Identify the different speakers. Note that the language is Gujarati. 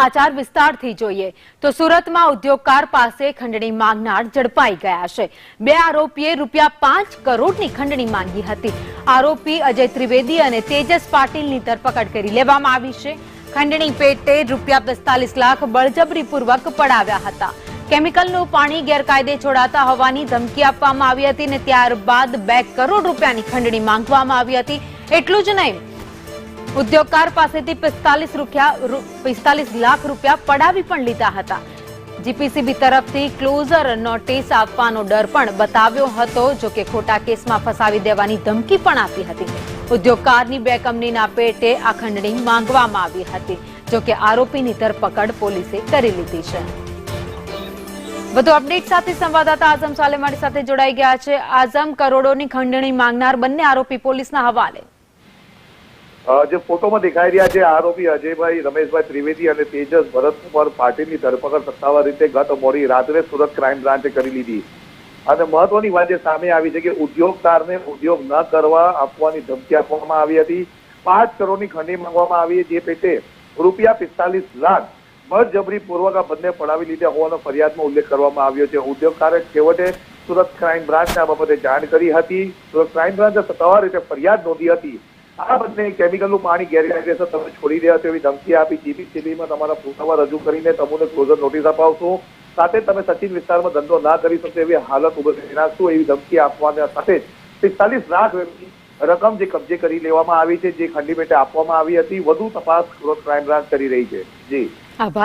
Speaker 1: સમાચાર વિસ્તારથી જોઈએ તો સુરતમાં ઉદ્યોગકાર પાસે ખંડણી માંગનાર ઝડપાઈ ગયા છે। બે આરોપીએ ₹5 કરોડની ખંડણી માંગી હતી। આરોપી અજય ત્રિવેદી અને તેજસ પાટીલની ધરપકડ કરી લેવામાં આવી છે। ખંડણી પેટે ₹45 લાખ બળજબરીપૂર્વક પડાવ્યા હતા। કેમિકલનું પાણી ગેરકાયદે છોડાતા હોવાની ધમકી આપવામાં આવી હતી અને ત્યારબાદ ₹2 કરોડ ની ખંડણી માંગવામાં આવી હતી। એટલું જ નહીં, ઉદ્યોગકાર પાસેથી ₹45 લાખ પડાવી પણ લીધા હતા। જીપીસીબી તરફથી ક્લોઝર નોટિસ આપવાનો ડર પણ બતાવ્યો હતો, જો કે ખોટા કેસમાં ફસાવી દેવાની ધમકી પણ આપી હતી। ઉદ્યોગકારની 2 કંપનીના પેટે આ ખંડણી માંગવામાં આવી હતી, જો કે આરોપીની ધરપકડ પોલીસે કરી લીધી છે। વધુ અપડેટ સાથે સંવાદદાતા આઝમ સાલે મારી સાથે જોડાઈ ગયા છે। આઝમ, કરોડોની ખંડણી માંગનાર બંને આરોપી પોલીસના હવાલે।
Speaker 2: જે ફોટોમાં દેખાઈ રહ્યા છે આરોપી અજયભાઈ રમેશભાઈ ત્રિવેદી અને તેજસ ભરતકુમાર પાટીલની ધરપકડ સત્તાવાર રીતે ગત મોડી રાત્રે સુરત ક્રાઇમ બ્રાન્ચે કરી લીધી અને મહત્વની વાત જે સામે આવી છે કે ઉદ્યોગકારને ઉદ્યોગ ન કરવા આપવાની ધમકી આપવામાં આવી હતી। 5 કરોડની ખંડણી માંગવામાં આવી, જે પેટે ₹45 લાખ બળજબરીપૂર્વક આ બંને પડાવી લીધા હોવાનો ફરિયાદમાં ઉલ્લેખ કરવામાં આવ્યો છે। ઉદ્યોગકારે છેવટે સુરત ક્રાઇમ બ્રાન્ચને આ બાબતે જાણ કરી હતી। સુરત ક્રાઇમ બ્રાન્ચે સત્તાવાર રીતે ફરિયાદ નોંધી હતી। આ બંને કેમિકલનું પાણી ગેરકાયદેસર તમે છોડી રહ્યા છો એવી ધમકી આપી જીપીસીબીમાં તમારા પુરાવા રજૂ કરીને તમને ક્લોઝર નોટિસ અપાવશો, સાથે તમે સચિન વિસ્તારમાં ધંધો ના કરી શકશો એવી હાલત ઉભી કરી નાખશો એવી ધમકી આપવાના સાથે 45 લાખ રકમ જે કબજે કરી લેવામાં આવી છે, જે ખંડી પેટે આપવામાં આવી હતી। વધુ તપાસ સુરત ક્રાઇમ બ્રાન્ચ કરી રહી છે। જી,
Speaker 1: આભાર।